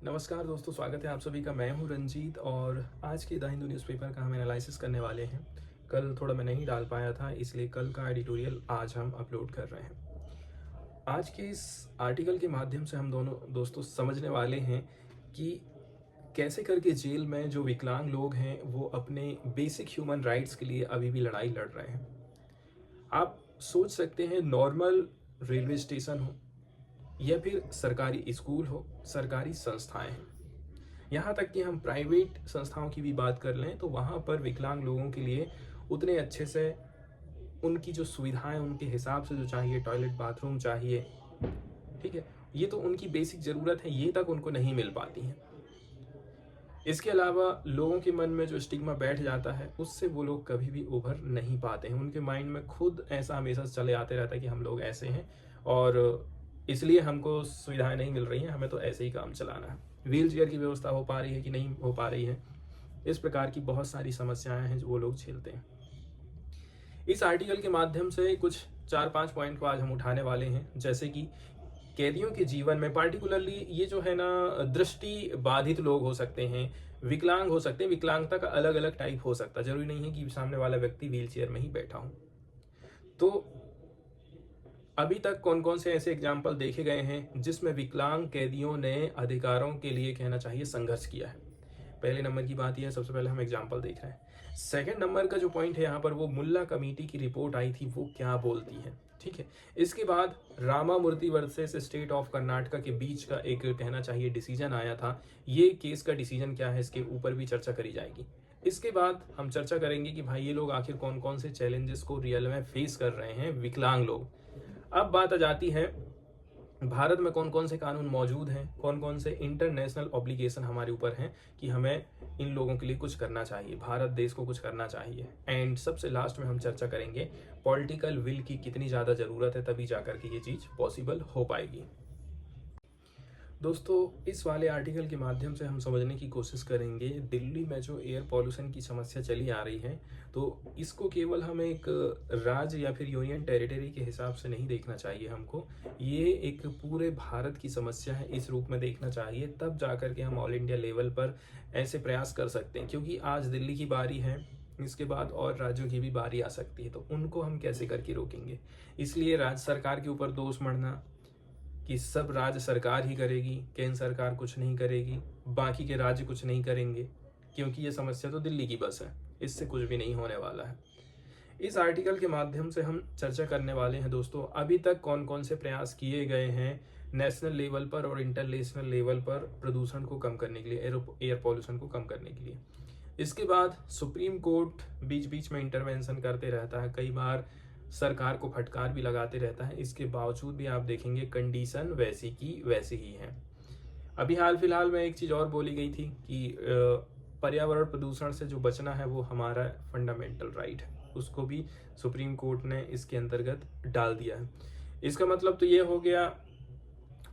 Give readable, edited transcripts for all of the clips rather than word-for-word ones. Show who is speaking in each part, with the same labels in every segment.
Speaker 1: नमस्कार दोस्तों, स्वागत है आप सभी का। मैं हूं रंजीत और आज के द हिंदू न्यूज़पेपर का हम एनालिसिस करने वाले हैं। कल थोड़ा मैं नहीं डाल पाया था, इसलिए कल का एडिटोरियल आज हम अपलोड कर रहे हैं। आज के इस आर्टिकल के माध्यम से हम दोनों दोस्तों समझने वाले हैं कि कैसे करके जेल में जो विकलांग लोग हैं वो अपने बेसिक ह्यूमन राइट्स के लिए अभी भी लड़ाई लड़ रहे हैं। आप सोच सकते हैं, नॉर्मल रेलवे स्टेशन हो या फिर सरकारी स्कूल हो, सरकारी संस्थाएं हैं, यहाँ तक कि हम प्राइवेट संस्थाओं की भी बात कर लें तो वहाँ पर विकलांग लोगों के लिए उतने अच्छे से उनकी जो सुविधाएं उनके हिसाब से जो चाहिए, टॉयलेट बाथरूम चाहिए, ठीक है, ये तो उनकी बेसिक ज़रूरत है, ये तक उनको नहीं मिल पाती हैं। इसके अलावा लोगों के मन में जो स्टिग्मा बैठ जाता है उससे वो लोग कभी भी उभर नहीं पाते हैं। उनके माइंड में खुद ऐसा हमेशा चले आते रहता है कि हम लोग ऐसे हैं और इसलिए हमको सुविधाएं नहीं मिल रही हैं, हमें तो ऐसे ही काम चलाना है। व्हील चेयर की व्यवस्था हो पा रही है कि नहीं हो पा रही है, इस प्रकार की बहुत सारी समस्याएं हैं जो वो लोग झेलते हैं। इस आर्टिकल के माध्यम से कुछ 4-5 पॉइंट को आज हम उठाने वाले हैं, जैसे कि कैदियों के जीवन में पार्टिकुलरली ये जो है ना, दृष्टि बाधित लोग हो सकते हैं, विकलांग हो सकते हैं। विकलांगता का अलग अलग टाइप हो सकता है, जरूरी नहीं है कि सामने वाला व्यक्ति व्हील चेयर में ही बैठा हो। तो अभी तक कौन कौन से ऐसे एग्जाम्पल देखे गए हैं जिसमें विकलांग कैदियों ने अधिकारों के लिए, कहना चाहिए, संघर्ष किया है। पहले नंबर की बात यह है, सबसे पहले हम एग्जाम्पल देख रहे हैं। सेकंड नंबर का जो पॉइंट है यहाँ पर, वो मुल्ला कमेटी की रिपोर्ट आई थी, वो क्या बोलती है, ठीक है। इसके बाद रामा मूर्ति वर्सेस स्टेट ऑफ कर्नाटका के बीच का एक, कहना चाहिए, डिसीजन आया था। ये केस का डिसीजन क्या है, इसके ऊपर भी चर्चा करी जाएगी। इसके बाद हम चर्चा करेंगे कि भाई ये लोग आखिर कौन कौन से चैलेंजेस को रियल में फेस कर रहे हैं, विकलांग लोग। अब बात आ जाती है, भारत में कौन कौन से कानून मौजूद हैं, कौन कौन से इंटरनेशनल ऑब्लिगेशन हमारे ऊपर हैं कि हमें इन लोगों के लिए कुछ करना चाहिए, भारत देश को कुछ करना चाहिए। एंड सबसे लास्ट में हम चर्चा करेंगे पॉलिटिकल विल की कितनी ज़्यादा ज़रूरत है, तभी जाकर के ये चीज़ पॉसिबल हो पाएगी। दोस्तों, इस वाले आर्टिकल के माध्यम से हम समझने की कोशिश करेंगे दिल्ली में जो एयर पॉल्यूशन की समस्या चली आ रही है, तो इसको केवल हम एक राज्य या फिर यूनियन टेरिटरी के हिसाब से नहीं देखना चाहिए हमको। ये एक पूरे भारत की समस्या है, इस रूप में देखना चाहिए, तब जाकर के हम ऑल इंडिया लेवल पर ऐसे प्रयास कर सकते हैं। क्योंकि आज दिल्ली की बारी है, इसके बाद और राज्यों की भी बारी आ सकती है, तो उनको हम कैसे करके रोकेंगे। इसलिए राज्य सरकार के ऊपर दोष मढ़ना कि सब राज्य सरकार ही करेगी, केंद्र सरकार कुछ नहीं करेगी, बाकी के राज्य कुछ नहीं करेंगे, क्योंकि ये समस्या तो दिल्ली की बस है, इससे कुछ भी नहीं होने वाला है। इस आर्टिकल के माध्यम से हम चर्चा करने वाले हैं दोस्तों, अभी तक कौन कौन से प्रयास किए गए हैं नेशनल लेवल पर और इंटरनेशनल लेवल पर प्रदूषण को कम करने के लिए, एयर पॉल्यूशन को कम करने के लिए। इसके बाद सुप्रीम कोर्ट बीच बीच में इंटरवेंशन करते रहता है, कई बार सरकार को फटकार भी लगाते रहता है, इसके बावजूद भी आप देखेंगे कंडीशन वैसी की वैसी ही है। अभी हाल फिलहाल में एक चीज़ और बोली गई थी कि पर्यावरण प्रदूषण से जो बचना है वो हमारा फंडामेंटल राइट है, उसको भी सुप्रीम कोर्ट ने इसके अंतर्गत डाल दिया है। इसका मतलब तो ये हो गया,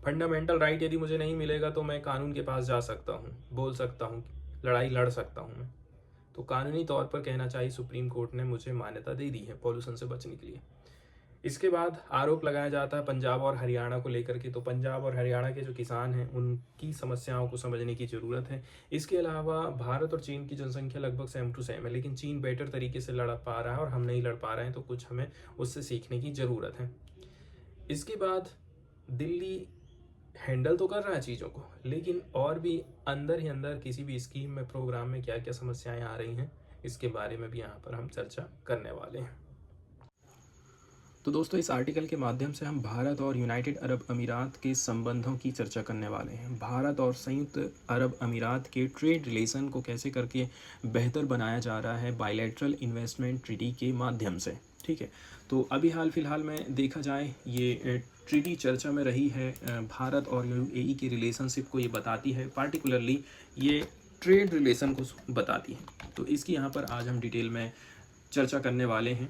Speaker 1: फंडामेंटल राइट यदि मुझे नहीं मिलेगा तो मैं कानून के पास जा सकता हूँ, बोल सकता हूँ, लड़ाई लड़ सकता हूँ मैं। तो कानूनी तौर पर, कहना चाहिए, सुप्रीम कोर्ट ने मुझे मान्यता दे दी है पॉल्यूशन से बचने के लिए। इसके बाद आरोप लगाया जाता है पंजाब और हरियाणा को लेकर के, तो पंजाब और हरियाणा के जो किसान हैं उनकी समस्याओं को समझने की ज़रूरत है। इसके अलावा भारत और चीन की जनसंख्या लगभग सेम टू सेम है, लेकिन चीन बेटर तरीके से लड़ पा रहा है और हम नहीं लड़ पा रहे हैं, तो कुछ हमें उससे सीखने की ज़रूरत है। इसके बाद दिल्ली हैंडल तो कर रहा है चीज़ों को, लेकिन और भी अंदर ही अंदर किसी भी स्कीम में, प्रोग्राम में क्या क्या समस्याएं आ रही हैं, इसके बारे में भी यहाँ पर हम चर्चा करने वाले हैं। तो दोस्तों, इस आर्टिकल के माध्यम से हम भारत और यूनाइटेड अरब अमीरात के संबंधों की चर्चा करने वाले हैं। भारत और संयुक्त अरब अमीरात के ट्रेड रिलेशन को कैसे करके बेहतर बनाया जा रहा है बायलैटरल इन्वेस्टमेंट ट्रीटी के माध्यम से, ठीक है। तो अभी हाल फिलहाल में देखा जाए, ये ट्रीटी चर्चा में रही है, भारत और यूएई के रिलेशनशिप को ये बताती है, पार्टिकुलरली ये ट्रेड रिलेशन को बताती है। तो इसकी यहाँ पर आज हम डिटेल में चर्चा करने वाले हैं,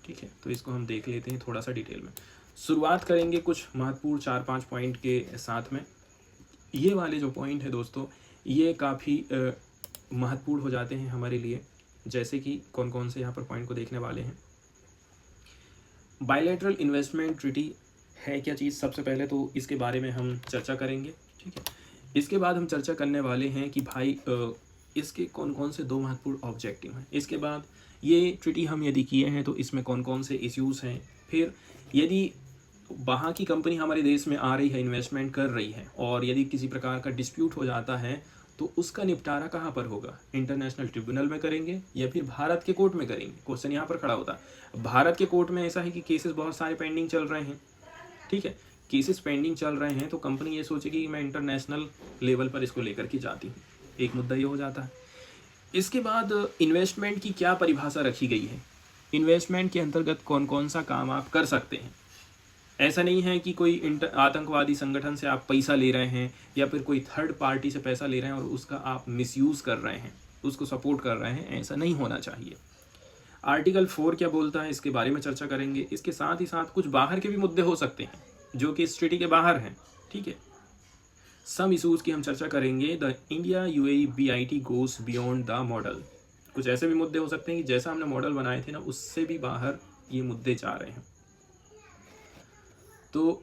Speaker 1: ठीक है। तो इसको हम देख लेते हैं थोड़ा सा डिटेल में। शुरुआत करेंगे कुछ महत्वपूर्ण 4-5 पॉइंट के साथ में। ये वाले जो पॉइंट है दोस्तों, ये काफ़ी महत्वपूर्ण हो जाते हैं हमारे लिए, जैसे कि कौन कौन से यहाँ पर पॉइंट को देखने वाले हैं। बायलैटरल इन्वेस्टमेंट ट्रीटी है क्या चीज़, सबसे पहले तो इसके बारे में हम चर्चा करेंगे, ठीक है। इसके बाद हम चर्चा करने वाले हैं कि भाई इसके कौन कौन से दो महत्वपूर्ण ऑब्जेक्टिव हैं। इसके बाद ये ट्रीटी हम यदि किए हैं तो इसमें कौन कौन से इश्यूज़ हैं। फिर यदि वहाँ की कंपनी हमारे देश में आ रही है, इन्वेस्टमेंट कर रही है, और यदि किसी प्रकार का डिस्प्यूट हो जाता है तो उसका निपटारा कहाँ पर होगा? इंटरनेशनल ट्रिब्यूनल में करेंगे या फिर भारत के कोर्ट में करेंगे? क्वेश्चन यहाँ पर खड़ा होता है। भारत के कोर्ट में ऐसा है कि केसेस बहुत सारे पेंडिंग चल रहे हैं, ठीक है, केसेस पेंडिंग चल रहे हैं तो कंपनी ये सोचेगी कि मैं इंटरनेशनल लेवल पर इसको लेकर के जाती हूँ, एक मुद्दा ये हो जाता है। इसके बाद इन्वेस्टमेंट की क्या परिभाषा रखी गई है, इन्वेस्टमेंट के अंतर्गत कौन कौन सा काम आप कर सकते हैं। ऐसा नहीं है कि कोई आतंकवादी संगठन से आप पैसा ले रहे हैं या फिर कोई थर्ड पार्टी से पैसा ले रहे हैं और उसका आप मिसयूज़ कर रहे हैं, उसको सपोर्ट कर रहे हैं, ऐसा नहीं होना चाहिए। आर्टिकल 4 क्या बोलता है, इसके बारे में चर्चा करेंगे। इसके साथ ही साथ कुछ बाहर के भी मुद्दे हो सकते हैं जो कि इस ट्रीटी के बाहर हैं, ठीक है। सम इशूज़ की हम चर्चा करेंगे। The India UAE BIT goes beyond the model. कुछ ऐसे भी मुद्दे हो सकते हैं कि जैसा हमने मॉडल बनाए थे ना, उससे भी बाहर ये मुद्दे जा रहे हैं। तो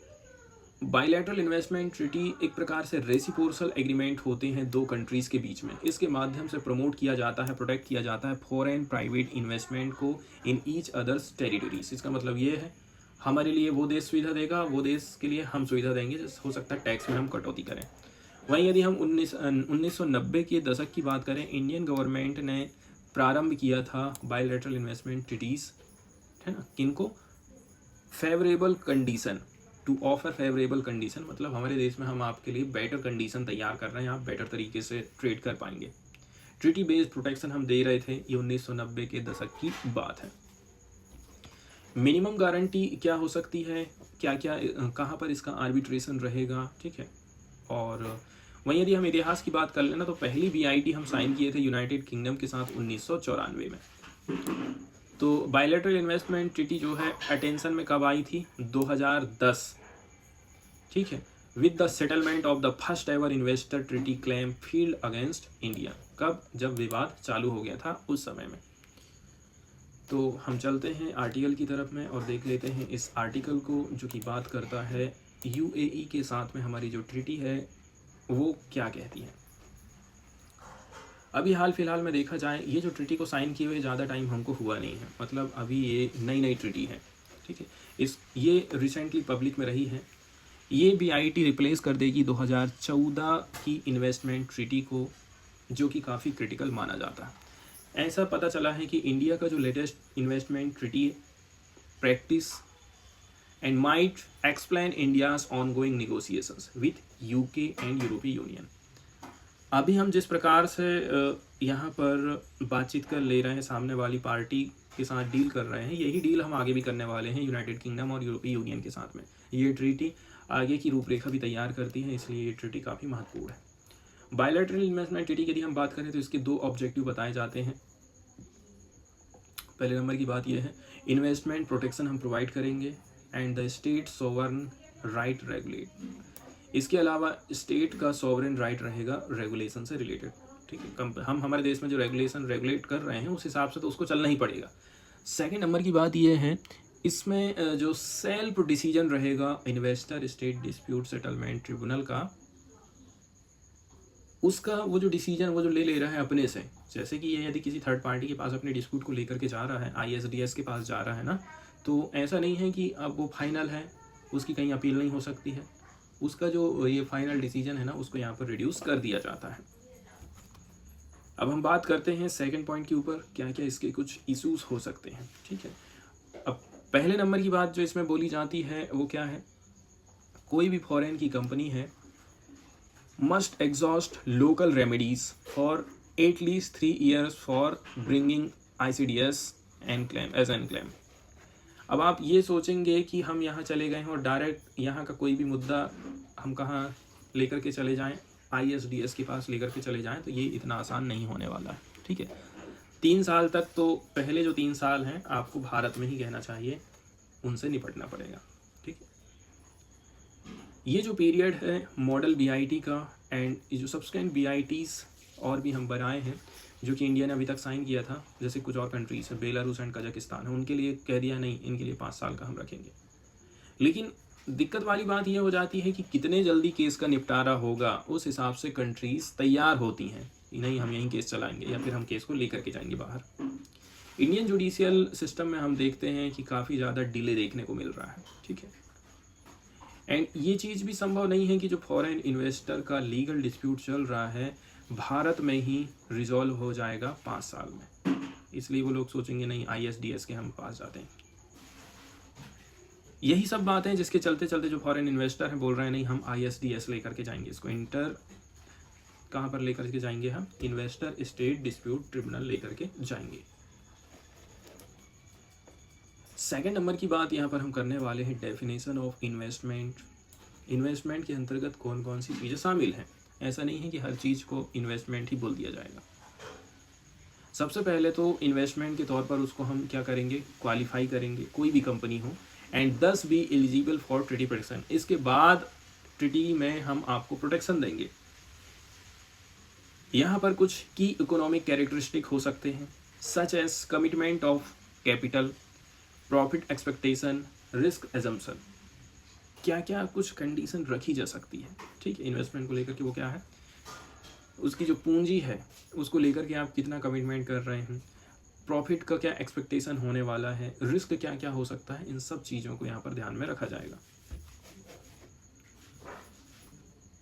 Speaker 1: बायलैटरल इन्वेस्टमेंट ट्रीटी एक प्रकार से रेसिप्रोकल एग्रीमेंट होते हैं दो कंट्रीज़ के बीच में। इसके माध्यम से प्रमोट किया जाता है, प्रोटेक्ट किया जाता है फॉरेन प्राइवेट इन्वेस्टमेंट को इन ईच अदर्स टेरिटरीज। इसका मतलब ये है हमारे लिए वो देश सुविधा देगा, वो देश के लिए हम सुविधा देंगे, जैसे हो सकता है टैक्स में हम कटौती करें। वहीं यदि हम 1990 के दशक की बात करें, इंडियन गवर्नमेंट ने प्रारंभ किया था बायलैटरल इन्वेस्टमेंट ट्रीटीज़, है ना, किनको? Favourable condition, to offer favourable condition, मतलब हमारे देश में हम आपके लिए बेटर कंडीशन तैयार कर रहे हैं, आप बेटर तरीके से ट्रेड कर पाएंगे। ट्रीटी बेस्ड प्रोटेक्शन हम दे रहे थे, ये 1990 के दशक की बात है। मिनिमम गारंटी क्या हो सकती है, क्या क्या कहाँ पर इसका आर्बिट्रेशन रहेगा, ठीक है। और वहीं यदि हम इतिहास की बात कर लेना तो पहली बीआईटी हम साइन किए थे यूनाइटेड किंगडम के साथ 1994 में। तो बायलैटरल इन्वेस्टमेंट ट्रीटी जो है अटेंशन में कब आई थी? 2010, ठीक है, with the settlement of the first ever investor treaty claim field against India. कब? जब विवाद चालू हो गया था उस समय में। तो हम चलते हैं आर्टिकल की तरफ में और देख लेते हैं इस आर्टिकल को, जो कि बात करता है यूएई के साथ में हमारी जो ट्रीटी है वो क्या कहती है। अभी हाल फिलहाल में देखा जाए, ये जो ट्रीटी को साइन किए हुए ज़्यादा टाइम हमको हुआ नहीं है, मतलब अभी ये नई ट्रीटी है, ठीक है। ये रिसेंटली पब्लिक में रही है। ये बीआईटी रिप्लेस कर देगी 2014 की इन्वेस्टमेंट ट्रीटी को, जो कि काफ़ी क्रिटिकल माना जाता है। ऐसा पता चला है कि इंडिया का जो latest investment treaty practice and might explain India's ongoing negotiations with UK and यूरोपीय यूनियन। अभी हम जिस प्रकार से यहाँ पर बातचीत कर ले रहे हैं, सामने वाली पार्टी के साथ डील कर रहे हैं, यही डील हम आगे भी करने वाले हैं यूनाइटेड किंगडम और यूरोपीय यूनियन के साथ में। ये ट्रीटी आगे की रूपरेखा भी तैयार करती है, इसलिए ये ट्रीटी काफ़ी महत्वपूर्ण है। बायलैटरल इन्वेस्टमेंट ट्रीटी की यदि हम बात करें तो इसके दो ऑब्जेक्टिव बताए जाते हैं। पहले नंबर की बात यह है, इन्वेस्टमेंट प्रोटेक्शन हम प्रोवाइड करेंगे and the state sovereign right regulate. इसके अलावा स्टेट का सोवरेन राइट रहेगा रेगुलेशन से रिलेटेड, ठीक है। हम हमारे देश में जो रेगुलेशन रेगुलेट कर रहे हैं उस हिसाब से तो उसको चलना ही पड़ेगा। सेकेंड नंबर की बात यह है, इसमें जो सेल्फ डिसीजन रहेगा investor state dispute settlement tribunal का, उसका वो जो डिसीजन वो जो ले रहा है अपने से, जैसे कि ये यदि किसी थर्ड पार्टी के पास अपने डिस्प्यूट को लेकर के जा रहा है, ISDS के पास जा रहा है ना, तो ऐसा नहीं है कि अब वो फाइनल है, उसकी कहीं अपील नहीं हो सकती है। उसका जो ये फाइनल डिसीजन है ना, उसको यहाँ पर रिड्यूस कर दिया जाता है। अब हम बात करते हैं सेकंड पॉइंट के ऊपर, क्या क्या इसके कुछ इश्यूज हो सकते हैं, ठीक है। अब पहले नंबर की बात जो इसमें बोली जाती है वो क्या है, कोई भी फॉरेन की कंपनी है must exhaust local remedies for at least 3 years for bringing ICDS and claim as an claim। अब आप ये सोचेंगे कि हम यहाँ चले गए हैं और डायरेक्ट यहाँ का कोई भी मुद्दा हम कहाँ लेकर के चले जाएं, ISDS के पास लेकर के चले जाएं, तो ये इतना आसान नहीं होने वाला है, ठीक है। 3 साल तक, तो पहले जो 3 साल हैं आपको भारत में ही कहना चाहिए, उनसे निपटना पड़ेगा, ठीक है। ये जो पीरियड है मॉडल बीआईटी का एंड ये जो सब्सटेंट बीआईटीज़ और भी हम बनाए हैं जो कि इंडिया ने अभी तक साइन किया था, जैसे कुछ और कंट्रीज है, बेलारूस एंड कजाकिस्तान है, उनके लिए कह दिया नहीं, इनके लिए 5 साल का हम रखेंगे। लेकिन दिक्कत वाली बात यह हो जाती है कि कितने जल्दी केस का निपटारा होगा, उस हिसाब से कंट्रीज तैयार होती हैं कि नहीं हम यहीं केस चलाएंगे या फिर हम केस को लेकर के जाएंगे बाहर। इंडियन जुडिशियल सिस्टम में हम देखते हैं कि काफ़ी ज़्यादा डिले देखने को मिल रहा है, ठीक है। एंड ये चीज़ भी संभव नहीं है कि जो फॉरेन इन्वेस्टर का लीगल डिस्प्यूट चल रहा है भारत में ही रिजॉल्व हो जाएगा 5 साल में, इसलिए वो लोग सोचेंगे नहीं ISDS के हम पास जाते हैं। यही सब बातें हैं जिसके चलते चलते जो फॉरेन इन्वेस्टर हैं बोल रहे हैं नहीं हम ISDS लेकर के जाएंगे, इसको इंटर कहाँ पर लेकर के जाएंगे, हम इन्वेस्टर स्टेट डिस्प्यूट ट्रिब्यूनल लेकर के जाएंगे। सेकंड नंबर की बात यहाँ पर हम करने वाले हैं डेफिनेशन ऑफ इन्वेस्टमेंट। इन्वेस्टमेंट के अंतर्गत कौन कौन सी चीज़ें शामिल हैं। ऐसा नहीं है कि हर चीज़ को इन्वेस्टमेंट ही बोल दिया जाएगा। सबसे पहले तो इन्वेस्टमेंट के तौर पर उसको हम क्या करेंगे, क्वालिफाई करेंगे, कोई भी कंपनी हो and 10 be eligible for treaty protection. इसके बाद ट्रीटी में हम आपको प्रोटेक्शन देंगे। यहाँ पर कुछ की इकोनॉमिक कैरेक्टरिस्टिक हो सकते हैं such as commitment of capital, profit expectation, risk assumption. क्या क्या कुछ कंडीशन रखी जा सकती है, ठीक है, इन्वेस्टमेंट को लेकर के। वो क्या है, उसकी जो पूंजी है उसको लेकर के आप कितना कमिटमेंट कर रहे हैं, प्रॉफिट का क्या एक्सपेक्टेशन होने वाला है, रिस्क क्या क्या हो सकता है, इन सब चीज़ों को यहाँ पर ध्यान में रखा जाएगा।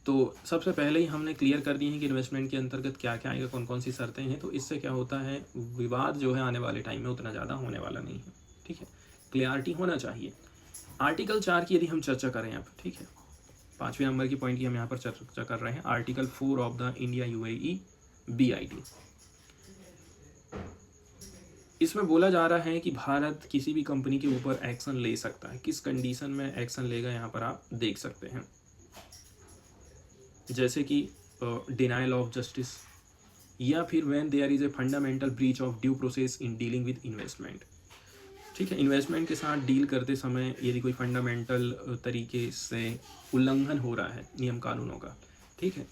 Speaker 1: तो सबसे पहले ही हमने क्लियर कर दी है कि इन्वेस्टमेंट के अंतर्गत क्या क्या आएगा, कौन कौन सी शर्तें हैं। तो इससे क्या होता है, विवाद जो है आने वाले टाइम में उतना ज़्यादा होने वाला नहीं है, ठीक है, क्लियरिटी होना चाहिए। आर्टिकल 4 की यदि हम चर्चा करें यहाँ पर, ठीक है, 5वें नंबर की पॉइंट की हम यहाँ पर चर्चा कर रहे हैं, article 4 of the India UAE BIT। इसमें बोला जा रहा है कि भारत किसी भी कंपनी के ऊपर एक्शन ले सकता है। किस कंडीशन में एक्शन लेगा यहाँ पर आप देख सकते हैं, जैसे कि डिनायल ऑफ जस्टिस या फिर when there is a fundamental breach of due process in dealing with investment, ठीक है, इन्वेस्टमेंट के साथ डील करते समय यदि कोई फंडामेंटल तरीके से उल्लंघन हो रहा है नियम कानूनों का, ठीक है,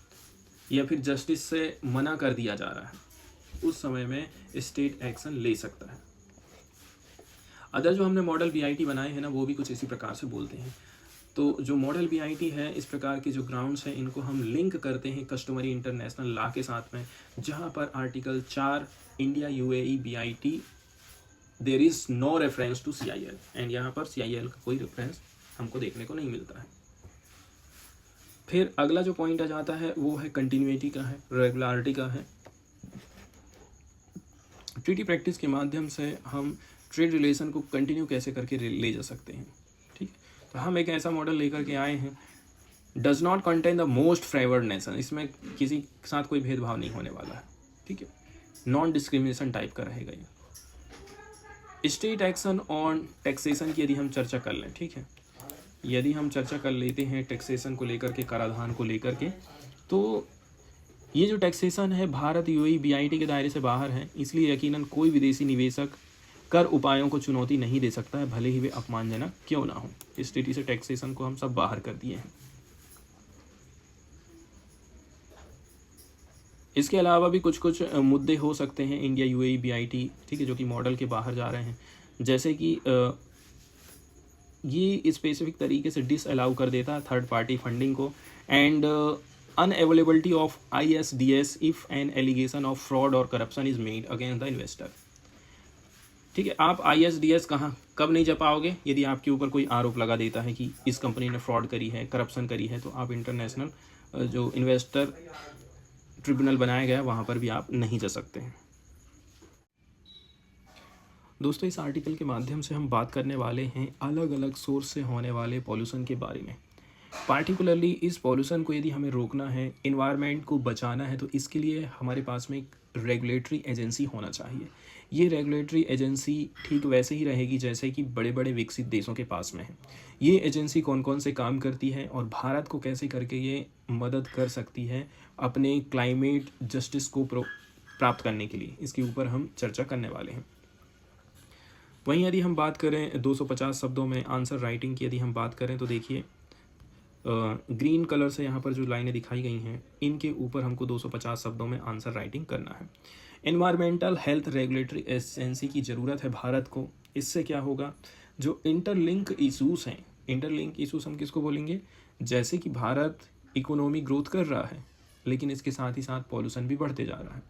Speaker 1: या फिर जस्टिस से मना कर दिया जा रहा है, उस समय में स्टेट एक्शन ले सकता है। अदर जो हमने मॉडल BIT बनाए हैं ना, वो भी कुछ इसी प्रकार से बोलते हैं। तो जो मॉडल BIT है, इस प्रकार के जो ग्राउंड्स हैं इनको हम लिंक करते हैं कस्टमरी इंटरनेशनल लॉ के साथ में, जहाँ पर article 4 India UAE BIT there is no reference to CIL, and यहाँ पर CIL का कोई रेफरेंस हमको देखने को नहीं मिलता है। फिर अगला जो पॉइंट आ जाता है वो है कंटिन्यूटी का है, रेगुलरिटी का है। ट्रीटी प्रैक्टिस के माध्यम से हम ट्रेड रिलेशन को कंटिन्यू कैसे करके ले जा सकते हैं, ठीक है। तो हम एक ऐसा मॉडल लेकर के आए हैं, does not contain the most favoured nation, इसमें किसी के साथ कोई भेदभाव नहीं होने वाला है, ठीक है, नॉन डिस्क्रिमिनेशन टाइप का रहेगा ये। स्टेट एक्शन ऑन टैक्सेशन की यदि हम चर्चा कर लें, ठीक है, यदि हम चर्चा कर लेते हैं टैक्सेशन को लेकर के, कराधान को लेकर के, तो ये जो टैक्सेशन है भारत UAE BIT के दायरे से बाहर है, इसलिए यकीनन कोई विदेशी निवेशक कर उपायों को चुनौती नहीं दे सकता है, भले ही वे अपमानजनक क्यों ना हो। इस स्थिति से टैक्सेशन को हम सब बाहर कर दिए हैं। इसके अलावा भी कुछ कुछ मुद्दे हो सकते हैं इंडिया UAE BIT, ठीक है, जो कि मॉडल के बाहर जा रहे हैं, जैसे कि ये स्पेसिफिक तरीके से डिसअलाउ कर देता है थर्ड पार्टी फंडिंग को, and unavailability of ISDS if an allegation of fraud और corruption is made against the investor, ठीक है। आप ISDS कहाँ कब नहीं जा पाओगे, यदि आपके ऊपर कोई आरोप लगा देता है कि इस कंपनी ने फ्रॉड करी है, करप्शन करी है, तो आप इंटरनेशनल जो इन्वेस्टर ट्रिब्यूनल बनाया गया वहाँ पर भी आप नहीं जा सकते हैं। दोस्तों, इस आर्टिकल के माध्यम से हम बात करने वाले हैं अलग अलग सोर्स से होने वाले पॉल्यूशन के बारे में। पार्टिकुलरली इस पॉल्यूशन को यदि हमें रोकना है, इन्वायरमेंट को बचाना है, तो इसके लिए हमारे पास में एक रेगुलेटरी एजेंसी होना चाहिए। ये रेगुलेटरी एजेंसी ठीक वैसे ही रहेगी जैसे कि बड़े बड़े विकसित देशों के पास में है। ये एजेंसी कौन कौन से काम करती है और भारत को कैसे करके ये मदद कर सकती है अपने क्लाइमेट जस्टिस को प्राप्त करने के लिए, इसके ऊपर हम चर्चा करने वाले हैं। वहीं यदि हम बात करें 250 शब्दों में आंसर राइटिंग की यदि हम बात करें, तो देखिए ग्रीन कलर से यहाँ पर जो लाइनें दिखाई गई हैं, इनके ऊपर हमको 250 शब्दों में आंसर राइटिंग करना है। एनवायरमेंटल हेल्थ रेगुलेटरी एजेंसी की ज़रूरत है भारत को। इससे क्या होगा, जो इंटरलिंक इशूज़ हैं इंटरलिंक इशूज हम किसको बोलेंगे? जैसे कि भारत इकोनॉमिक ग्रोथ कर रहा है, लेकिन इसके साथ ही साथ पॉल्यूशन भी बढ़ते जा रहा है।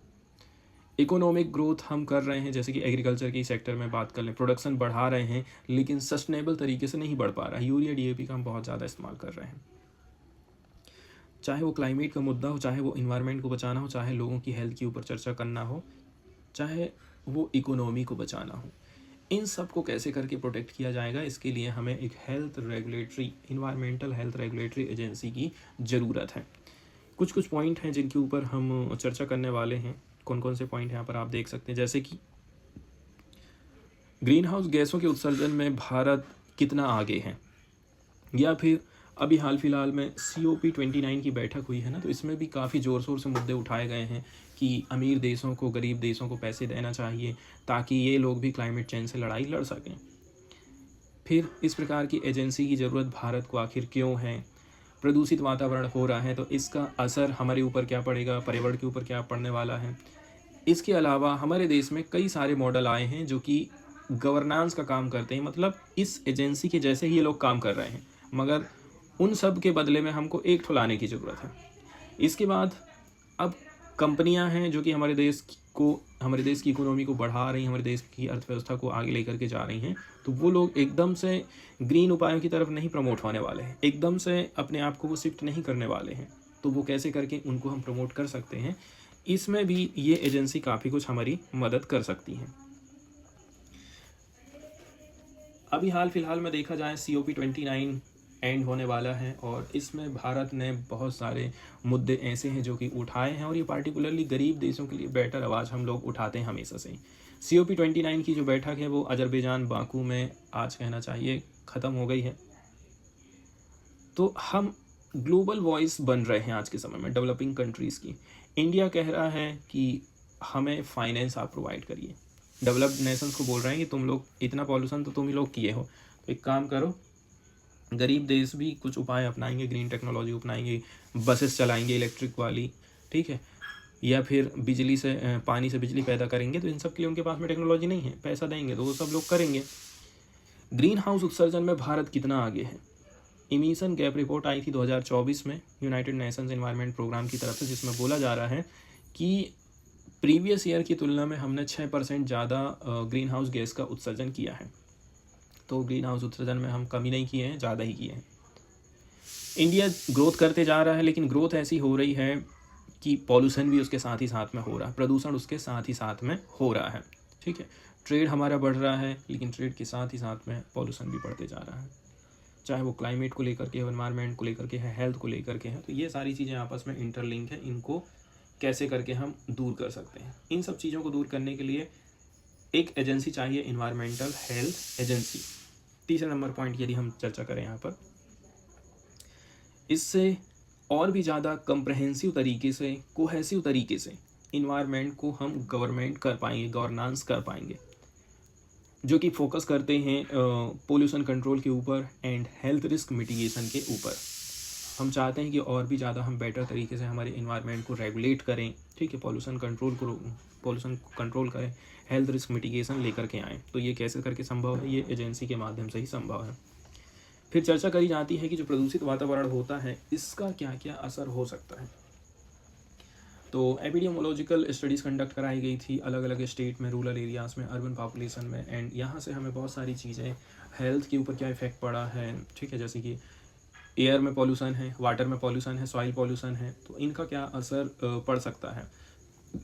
Speaker 1: इकोनॉमिक ग्रोथ हम कर रहे हैं, जैसे कि एग्रीकल्चर के सेक्टर में बात कर लें, प्रोडक्शन बढ़ा रहे हैं, लेकिन सस्टेनेबल तरीके से नहीं बढ़ पा रहा है। यूरिया DAP का हम बहुत ज़्यादा इस्तेमाल कर रहे हैं। चाहे वो क्लाइमेट का मुद्दा हो, चाहे वो इन्वायरमेंट को बचाना हो, चाहे लोगों की हेल्थ के ऊपर चर्चा करना हो, चाहे वो इकोनॉमी को बचाना हो, इन सब को कैसे करके प्रोटेक्ट किया जाएगा, इसके लिए हमें एक health regulatory, environmental health regulatory agency की ज़रूरत है। कुछ कुछ पॉइंट हैं जिनके ऊपर हम चर्चा करने वाले हैं। कौन कौन से पॉइंट यहाँ पर आप देख सकते हैं, जैसे कि ग्रीन हाउस गैसों के उत्सर्जन में भारत कितना आगे है, या फिर अभी हाल फिलहाल में COP29 की बैठक हुई है ना, तो इसमें भी काफ़ी ज़ोर शोर से मुद्दे उठाए गए हैं कि अमीर देशों को, गरीब देशों को पैसे देना चाहिए ताकि ये लोग भी क्लाइमेट चेंज से लड़ाई लड़ सकें। फिर इस प्रकार की एजेंसी की ज़रूरत भारत को आखिर क्यों है? प्रदूषित वातावरण हो रहा है तो इसका असर हमारे ऊपर क्या पड़ेगा, पर्यावरण के ऊपर क्या पड़ने वाला है? इसके अलावा हमारे देश में कई सारे मॉडल आए हैं जो कि गवर्नेंस का काम करते हैं, मतलब इस एजेंसी के जैसे ही ये लोग काम कर रहे हैं, मगर उन सब के बदले में हमको एक ठो लाने की ज़रूरत है। इसके बाद अब कंपनियां हैं जो कि हमारे देश की इकोनॉमी को बढ़ा रही हैं, हमारे देश की अर्थव्यवस्था को आगे लेकर के जा रही हैं, तो वो लोग एकदम से ग्रीन उपायों की तरफ नहीं प्रमोट होने वाले हैं, एकदम से अपने आप को वो शिफ्ट नहीं करने वाले हैं। तो वो कैसे करके उनको हम प्रमोट कर सकते हैं, इसमें भी ये एजेंसी काफ़ी कुछ हमारी मदद कर सकती है। अभी हाल फिलहाल में देखा जाए COP29 एंड होने वाला है और इसमें भारत ने बहुत सारे मुद्दे ऐसे हैं जो कि उठाए हैं, और ये पार्टिकुलरली गरीब देशों के लिए बेटर आवाज़ हम लोग उठाते हैं हमेशा से ही। COP29 की जो बैठक है वो अजरबैजान बाकू में आज कहना चाहिए ख़त्म हो गई है। तो हम ग्लोबल वॉइस बन रहे हैं आज के समय में डेवलपिंग कंट्रीज़ की। इंडिया कह रहा है कि हमें फाइनेंस आप प्रोवाइड करिए, डेवलप्ड नेशंस को बोल रहे हैं कि तुम लोग इतना पॉल्यूशन तो तुम ही लोग किए हो, तो एक काम करो, गरीब देश भी कुछ उपाय अपनाएंगे, ग्रीन टेक्नोलॉजी अपनाएंगे, बसेस चलाएंगे इलेक्ट्रिक वाली, ठीक है, या फिर बिजली से पानी से बिजली पैदा करेंगे, तो इन सब के लिए उनके पास में टेक्नोलॉजी नहीं है, पैसा देंगे तो वो सब लोग करेंगे। ग्रीन हाउस उत्सर्जन में भारत कितना आगे है? इमिशन गैप रिपोर्ट आई थी 2024 में यूनाइटेड नेशंस एनवायरनमेंट प्रोग्राम की तरफ से, जिसमें बोला जा रहा है कि प्रीवियस ईयर की तुलना में हमने 6% ज़्यादा ग्रीन हाउस गैस का उत्सर्जन किया है। तो ग्रीन हाउस उत्सर्जन में हम कमी नहीं किए हैं, ज़्यादा ही किए हैं। इंडिया ग्रोथ करते जा रहा है, लेकिन ग्रोथ ऐसी हो रही है कि पॉल्यूशन भी उसके साथ ही साथ में हो रहा है, प्रदूषण उसके साथ ही साथ में हो रहा है, ठीक है। ट्रेड हमारा बढ़ रहा है, लेकिन ट्रेड के साथ ही साथ में पॉल्यूशन भी बढ़ते जा रहा है, चाहे वो क्लाइमेट को लेकर के है, एनवायरनमेंट को लेकर के है, हेल्थ को लेकर के है। तो ये सारी चीज़ें आपस में इंटरलिंक है, इनको कैसे करके हम दूर कर सकते हैं? इन सब चीज़ों को दूर करने के लिए एक एजेंसी चाहिए, इन्वायरमेंटल हेल्थ एजेंसी। तीसरा नंबर पॉइंट यदि हम चर्चा करें यहाँ पर, इससे और भी ज़्यादा कंप्रहेंसिव तरीके से, कोहेसिव तरीके से इन्वायरमेंट को हम गवर्नमेंट कर पाएंगे, गवर्नेंस कर पाएंगे, जो कि फोकस करते हैं पोल्यूशन कंट्रोल के ऊपर एंड हेल्थ रिस्क मिटिगेशन के ऊपर। हम चाहते हैं कि और भी ज़्यादा हम बेटर तरीके से हमारे इन्वायरमेंट को रेगुलेट करें, ठीक है, पॉल्यूशन को कंट्रोल करें, हेल्थ रिस्क मिटिगेशन लेकर के आएँ। तो ये कैसे करके संभव है? ये एजेंसी के माध्यम से ही संभव है। फिर चर्चा करी जाती है कि जो प्रदूषित वातावरण होता है इसका क्या क्या असर हो सकता है। तो एपिडेमियोलॉजिकल स्टडीज़ कंडक्ट कराई गई थी अलग अलग स्टेट में, रूरल एरियाज़ में, अर्बन पॉपुलेशन में, एंड यहाँ से हमें बहुत सारी चीज़ें, हेल्थ के ऊपर क्या इफेक्ट पड़ा है, ठीक है, जैसे कि एयर में पॉल्यूशन है, वाटर में पॉल्यूशन है, सॉइल पॉल्यूशन है, तो इनका क्या असर पड़ सकता है,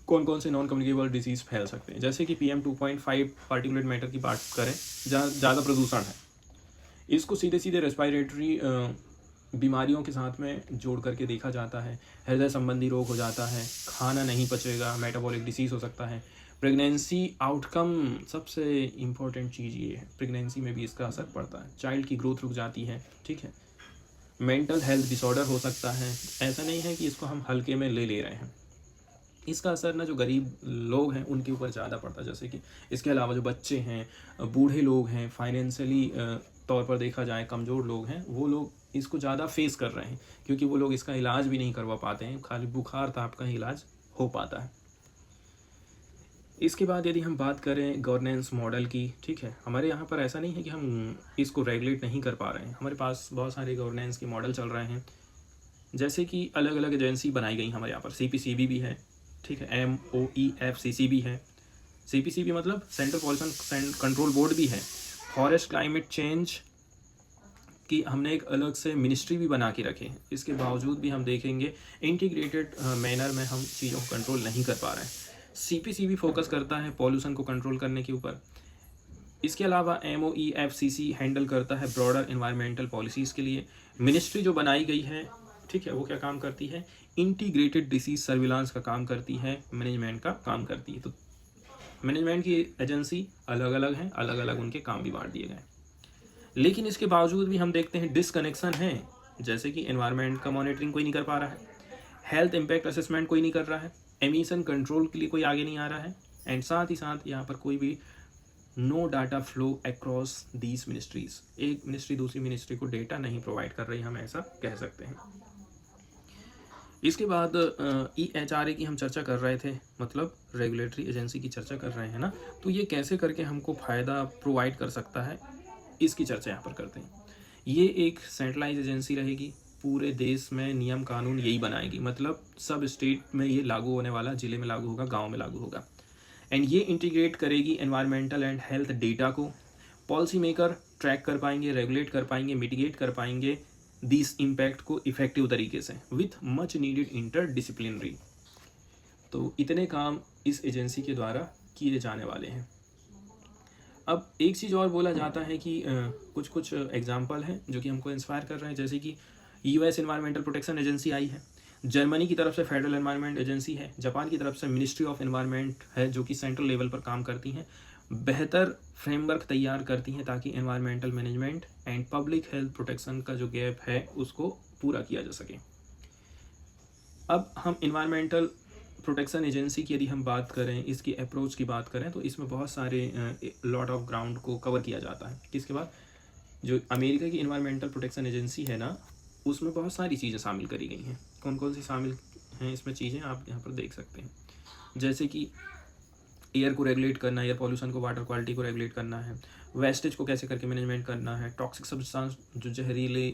Speaker 1: कौन कौन से नॉन कम्युनिकेबल डिजीज़ फैल सकते हैं। जैसे कि PM2.5 पार्टिकुलेट मैटर की बात करें, जहाँ ज़्यादा प्रदूषण है, इसको सीधे सीधे रेस्पिरेटरी बीमारियों के साथ में जोड़ करके देखा जाता है। हृदय संबंधी रोग हो जाता है, खाना नहीं पचेगा, मेटाबॉलिक डिसीज़ हो सकता है। प्रेगनेंसी आउटकम सबसे इम्पॉर्टेंट चीज़ ये है, प्रेगनेंसी में भी इसका असर पड़ता है, चाइल्ड की ग्रोथ रुक जाती है, ठीक है। मेंटल हेल्थ डिसऑर्डर हो सकता है, ऐसा नहीं है कि इसको हम हल्के में ले रहे हैं, इसका असर ना जो गरीब लोग हैं उनके ऊपर ज़्यादा पड़ता है। जैसे कि इसके अलावा जो बच्चे हैं, बूढ़े लोग हैं, फाइनेंशियली तौर पर देखा जाए कमज़ोर लोग हैं, वो लोग इसको ज़्यादा फेस कर रहे हैं, क्योंकि वो लोग इसका इलाज भी नहीं करवा पाते हैं, खाली बुखार ताप का ही इलाज हो पाता है। इसके बाद यदि हम बात करें गवर्नेंस मॉडल की, ठीक है, हमारे यहाँ पर ऐसा नहीं है कि हम इसको रेगुलेट नहीं कर पा रहे हैं, हमारे पास बहुत सारे गवर्नेंस के मॉडल चल रहे हैं। जैसे कि अलग अलग एजेंसी बनाई गई हमारे यहाँ पर, CPCB भी है, ठीक है, MOEFCC भी है। CPCB मतलब सेंट्रल पॉल्यूशन कंट्रोल बोर्ड भी है। फॉरेस्ट क्लाइमेट चेंज कि हमने एक अलग से मिनिस्ट्री भी बना के रखे हैं, इसके बावजूद भी हम देखेंगे इंटीग्रेटेड मैनर में हम चीज़ों को कंट्रोल नहीं कर पा रहे हैं। CPCB फोकस करता है पॉल्यूशन को कंट्रोल करने के ऊपर। इसके अलावा MOEFCC हैंडल करता है ब्रॉडर इन्वायरमेंटल पॉलिसीज़ के लिए। मिनिस्ट्री जो बनाई गई है, ठीक है, वो क्या काम करती है, इंटीग्रेटेड डिसीज सर्विलांस का काम करती है, मैनेजमेंट का काम करती है। तो मैनेजमेंट की एजेंसी अलग अलग हैं, अलग अलग उनके काम भी बांट दिए गए। लेकिन इसके बावजूद भी हम देखते हैं डिसकनेक्शन है, जैसे कि एनवायरनमेंट का मॉनिटरिंग कोई नहीं कर पा रहा है, हेल्थ इम्पैक्ट असेसमेंट कोई नहीं कर रहा है, एमिशन कंट्रोल के लिए कोई आगे नहीं आ रहा है, एंड साथ ही साथ यहाँ पर कोई भी no data flow across these ministries, एक मिनिस्ट्री दूसरी मिनिस्ट्री को डेटा नहीं प्रोवाइड कर रही, हम ऐसा कह सकते हैं। इसके बाद EHRA की हम चर्चा कर रहे थे, मतलब रेगुलेटरी एजेंसी की चर्चा कर रहे हैं ना, तो ये कैसे करके हमको फ़ायदा प्रोवाइड कर सकता है, इसकी चर्चा यहाँ पर करते हैं। ये एक सेंट्रलाइज एजेंसी रहेगी, पूरे देश में नियम कानून यही बनाएगी, मतलब सब स्टेट में ये लागू होने वाला, ज़िले में लागू होगा, गांव में लागू होगा, एंड ये इंटीग्रेट करेगी एनवायरमेंटल एंड हेल्थ डेटा को। पॉलिसी मेकर ट्रैक कर पाएंगे, रेगुलेट कर पाएंगे, मिटिगेट कर पाएंगे दिस इम्पैक्ट को इफेक्टिव तरीके से विथ मच नीडेड इंटरडिसिप्लिनरी। तो इतने काम इस एजेंसी के द्वारा किए जाने वाले हैं। अब एक चीज़ और बोला जाता है कि कुछ कुछ एग्जाम्पल हैं जो कि हमको इंस्पायर कर रहे हैं, जैसे कि US एनवायरमेंटल प्रोटेक्शन एजेंसी आई है, जर्मनी की तरफ से फेडरल एनवायरनमेंट एजेंसी है, जापान की तरफ से मिनिस्ट्री ऑफ एनवायरनमेंट है जो कि सेंट्रल लेवल पर काम करती हैं, बेहतर फ्रेमवर्क तैयार करती हैं ताकि environmental management and public health protection का जो गैप है उसको पूरा किया जा सके। अब हम एनवायरमेंटल प्रोटेक्शन एजेंसी की यदि हम बात करें, इसकी अप्रोच की बात करें, तो इसमें बहुत सारे लॉट ऑफ ग्राउंड को कवर किया जाता है। किसके बाद, जो अमेरिका की एनवायरमेंटल प्रोटेक्शन एजेंसी है ना, उसमें बहुत सारी चीज़ें शामिल करी गई हैं। कौन कौन सी शामिल हैं इसमें चीज़ें आप यहाँ पर देख सकते हैं, जैसे कि एयर को रेगुलेट करना, एयर पॉल्यूशन को, वाटर क्वालिटी को रेगुलेट करना है, वेस्टेज को कैसे करके मैनेजमेंट करना है, टॉक्सिक सब्सटेंस जो जहरीले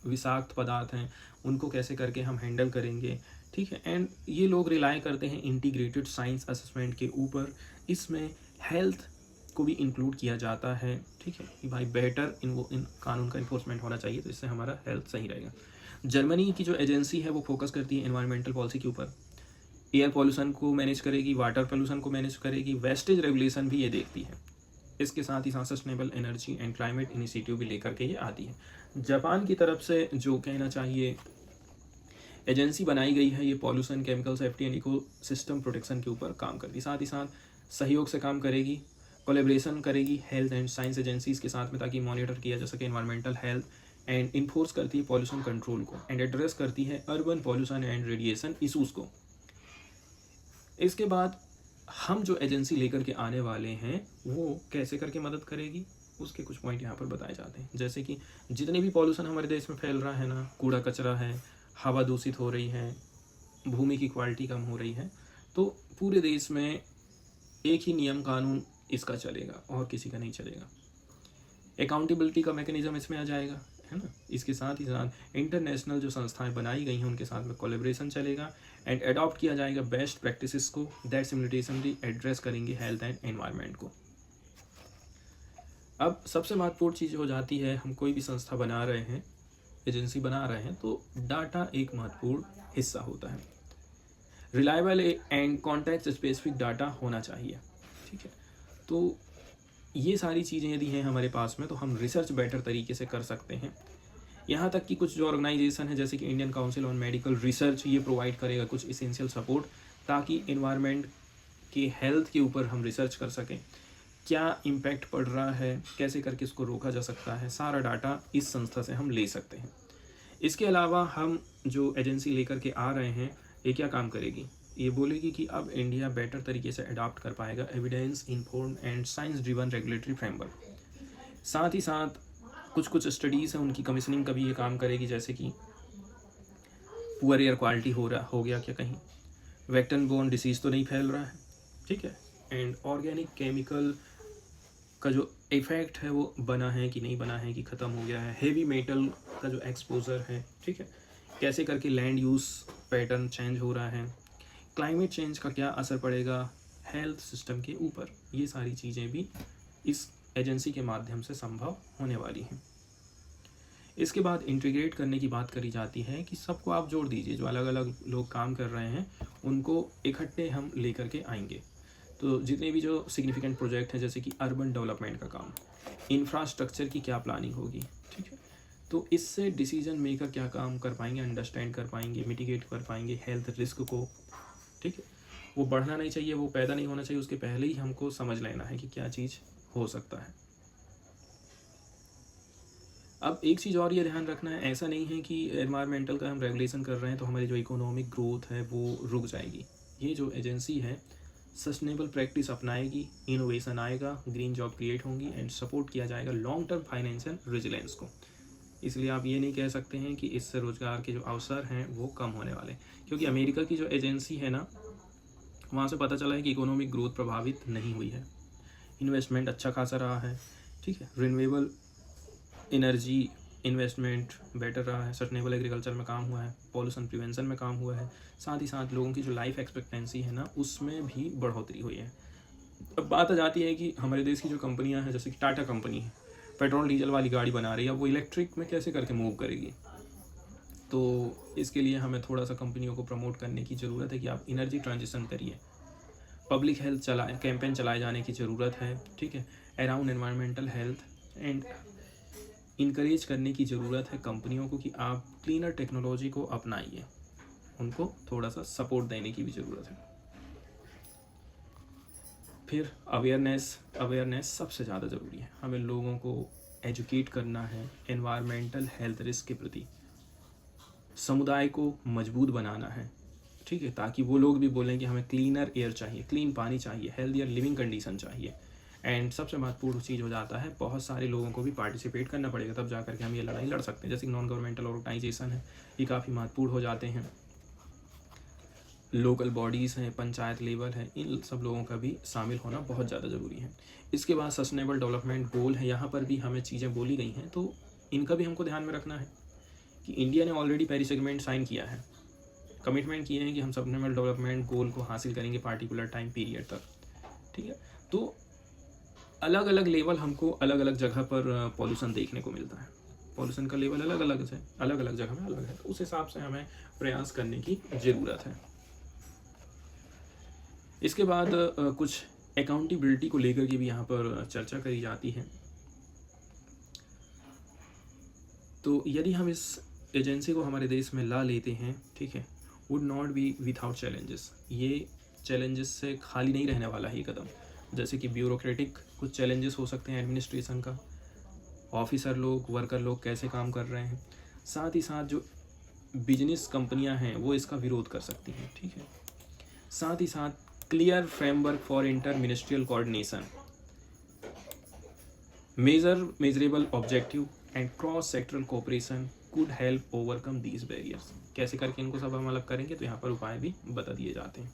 Speaker 1: विषाक्त पदार्थ हैं उनको कैसे करके हम हैंडल करेंगे, ठीक है। एंड ये लोग रिलाई करते हैं इंटीग्रेटेड साइंस असेसमेंट के ऊपर, इसमें हेल्थ को भी इंक्लूड किया जाता है, ठीक है, कि भाई बेटर इन कानून का इन्फोर्समेंट होना चाहिए, तो इससे हमारा हेल्थ सही रहेगा। जर्मनी की जो एजेंसी है वो फोकस करती है एनवायरमेंटल पॉलिसी के ऊपर, एयर पॉल्यूशन को मैनेज करेगी, वाटर पॉल्यूशन को मैनेज करेगी, वेस्टेज रेगुलेशन भी ये देखती है। इसके साथ ही साथ sustainable energy and climate initiative भी लेकर के ये आती है। जापान की तरफ से जो कहना चाहिए एजेंसी बनाई गई है, ये pollution, chemical safety and ecosystem protection के ऊपर काम करती है, साथ ही साथ सहयोग से काम करेगी, कोलेब्रेशन करेगी हेल्थ एंड साइंस एजेंसीज के साथ में, ताकि मॉनिटर किया जा सके एनवायरमेंटल हेल्थ, एंड इन्फोर्स करती है पॉल्यूशन कंट्रोल को, एंड एड्रेस करती है urban pollution and radiation issues को। इसके बाद हम जो एजेंसी लेकर के आने वाले हैं वो कैसे करके मदद करेगी, उसके कुछ पॉइंट यहाँ पर बताए जाते हैं, जैसे कि जितने भी पॉल्यूशन हमारे देश में फैल रहा है ना, कूड़ा कचरा है, हवा दूषित हो रही है, भूमि की क्वालिटी कम हो रही है, तो पूरे देश में एक ही नियम कानून इसका चलेगा और किसी का नहीं चलेगा। अकाउंटेबिलिटी का मैकेनिज्म इसमें आ जाएगा, है ना। इसके साथ ही साथ इंटरनेशनल जो संस्थाएं बनाई गई हैं उनके साथ में कोलेब्रेशन चलेगा, एंड अडॉप्ट किया जाएगा बेस्ट प्रैक्टिसेस को दैट सिमुलेटेशनली एड्रेस करेंगे हेल्थ एंड एनवायरनमेंट को। अब सबसे महत्वपूर्ण चीज़ हो जाती है, हम कोई भी संस्था बना रहे हैं, एजेंसी बना रहे हैं, तो डाटा एक महत्वपूर्ण हिस्सा होता है। Reliable and context specific data होना चाहिए, ठीक है। तो ये सारी चीज़ें यदि हैं हमारे पास में तो हम रिसर्च बेटर तरीके से कर सकते हैं। यहाँ तक कि कुछ जो ऑर्गेनाइजेशन है जैसे कि Indian council on medical research, ये प्रोवाइड करेगा कुछ इसेंशियल सपोर्ट, ताकि एनवायरनमेंट के हेल्थ के ऊपर हम रिसर्च कर सकें, क्या इम्पैक्ट पड़ रहा है, कैसे करके इसको रोका जा सकता है, सारा डाटा इस संस्था से हम ले सकते हैं। इसके अलावा हम जो एजेंसी लेकर के आ रहे हैं ये क्या काम करेगी, ये बोलेगी कि अब इंडिया बेटर तरीके से अडॉप्ट कर पाएगा evidence informed and science driven regulatory framework. साथ ही साथ कुछ कुछ स्टडीज़ हैं उनकी कमीशनिंग का भी ये काम करेगी, जैसे कि पुअर एयर क्वालिटी हो गया क्या, कहीं वेक्टर बोर्न डिसीज़ तो नहीं फैल रहा है, ठीक है, एंड ऑर्गेनिक केमिकल का जो इफेक्ट है वो बना है कि नहीं बना है, कि ख़त्म हो गया है, हेवी मेटल का जो एक्सपोजर है, ठीक है, कैसे करके लैंड यूज़ पैटर्न चेंज हो रहा है, क्लाइमेट चेंज का क्या असर पड़ेगा हेल्थ सिस्टम के ऊपर, ये सारी चीज़ें भी इस एजेंसी के माध्यम से संभव होने वाली हैं। इसके बाद इंटीग्रेट करने की बात करी जाती है कि सबको आप जोड़ दीजिए, जो अलग अलग लोग काम कर रहे हैं उनको इकट्ठे हम लेकर के आएंगे। तो जितने भी जो सिग्निफिकेंट प्रोजेक्ट हैं, जैसे कि अर्बन डेवलपमेंट का काम, इंफ्रास्ट्रक्चर की क्या प्लानिंग होगी, ठीक है, तो इससे डिसीजन मेकर क्या काम कर पाएंगे, अंडरस्टैंड कर पाएंगे, मिटिगेट कर पाएंगे हेल्थ रिस्क को, ठीक है, वो बढ़ना नहीं चाहिए, वो पैदा नहीं होना चाहिए, उसके पहले ही हमको समझ लेना है कि क्या चीज़ हो सकता है। अब एक चीज़ और ये ध्यान रखना है, ऐसा नहीं है कि एनवायरमेंटल का हम रेगुलेशन कर रहे हैं तो हमारी जो इकोनॉमिक ग्रोथ है वो रुक जाएगी। ये जो एजेंसी है सस्टेनेबल प्रैक्टिस अपनाएगी, इनोवेशन आएगा, ग्रीन जॉब क्रिएट होंगी एंड सपोर्ट किया जाएगा लॉन्ग टर्म फाइनेंशियल रेजिलेंस को। इसलिए आप ये नहीं कह सकते हैं कि इससे रोज़गार के जो अवसर हैं वो कम होने वाले, क्योंकि अमेरिका की जो एजेंसी है ना, वहाँ से पता चला है कि इकोनॉमिक ग्रोथ प्रभावित नहीं हुई है, इन्वेस्टमेंट अच्छा खासा रहा है, ठीक है, रिन्यूएबल एनर्जी इन्वेस्टमेंट बेटर रहा है, सस्टेनेबल एग्रीकल्चर में काम हुआ है, पॉल्यूशन प्रिवेंशन में काम हुआ है, साथ ही साथ लोगों की जो लाइफ एक्सपेक्टेंसी है ना उसमें भी बढ़ोतरी हुई है। अब बात आ जाती है कि हमारे देश की जो कंपनियां हैं, जैसे कि टाटा कंपनी है, पेट्रोल डीजल वाली गाड़ी बना रही है, अब वो इलेक्ट्रिक में कैसे करके मूव करेगी। तो इसके लिए हमें थोड़ा सा कंपनियों को प्रमोट करने की ज़रूरत है कि आप एनर्जी ट्रांजिशन करिए, पब्लिक हेल्थ कैंपेन चलाए जाने की ज़रूरत है, ठीक है, around environmental health and encourage करने की ज़रूरत है कंपनियों को कि आप क्लीनर टेक्नोलॉजी को अपनाइए, उनको थोड़ा सा सपोर्ट देने की भी ज़रूरत है। फिर अवेयरनेस सबसे ज़्यादा ज़रूरी है, हमें लोगों को एजुकेट करना है एनवायरमेंटल हेल्थ रिस्क के प्रति, समुदाय को मजबूत बनाना है, ठीक है, ताकि वो लोग भी बोलें कि हमें क्लीनर एयर चाहिए, क्लीन पानी चाहिए, हेल्थियर लिविंग कंडीशन चाहिए। एंड सबसे महत्वपूर्ण चीज़ हो जाता है, बहुत सारे लोगों को भी पार्टिसिपेट करना पड़ेगा, तब जा करके हम ये लड़ाई लड़ सकते हैं। जैसे नॉन गवर्नमेंटल ऑर्गेनाइजेशन है, ये काफ़ी महत्वपूर्ण हो जाते हैं, लोकल बॉडीज़ हैं, पंचायत लेवल है, इन सब लोगों का भी शामिल होना बहुत ज़्यादा ज़रूरी है। इसके बाद सस्टेनेबल डेवलपमेंट गोल है, यहाँ पर भी हमें चीज़ें बोली गई हैं, तो इनका भी हमको ध्यान में रखना है कि इंडिया ने ऑलरेडी पेरिस एग्रीमेंट साइन किया है, कमिटमेंट किए हैं कि हम सस्टेनेबल डेवलपमेंट गोल को हासिल करेंगे पार्टिकुलर टाइम पीरियड तक, ठीक है। तो अलग अलग लेवल हमको अलग अलग जगह पर पॉल्यूशन देखने को मिलता है, पॉल्यूशन का लेवल अलग अलग है, अलग अलग जगह में अलग है, तो उस हिसाब से हमें प्रयास करने की ज़रूरत है। इसके बाद कुछ अकाउंटेबिलिटी को लेकर के भी यहाँ पर चर्चा करी जाती है। तो यदि हम इस एजेंसी को हमारे देश में ला लेते हैं, ठीक है, would not be without challenges, ये चैलेंजेस से खाली नहीं रहने वाला है ये कदम। जैसे कि ब्यूरोक्रेटिक कुछ चैलेंजेस हो सकते हैं, एडमिनिस्ट्रेशन का, ऑफिसर लोग, वर्कर लोग कैसे काम कर रहे हैं, साथ ही साथ जो बिजनेस कंपनियां हैं वो इसका विरोध कर सकती हैं, ठीक है, साथ ही साथ clear framework for inter ministerial coordination, measurable objective and cross sectoral cooperation could help overcome these barriers. कैसे करके इनको सब हम अलग करेंगे, तो यहाँ पर उपाय भी बता दिए जाते हैं।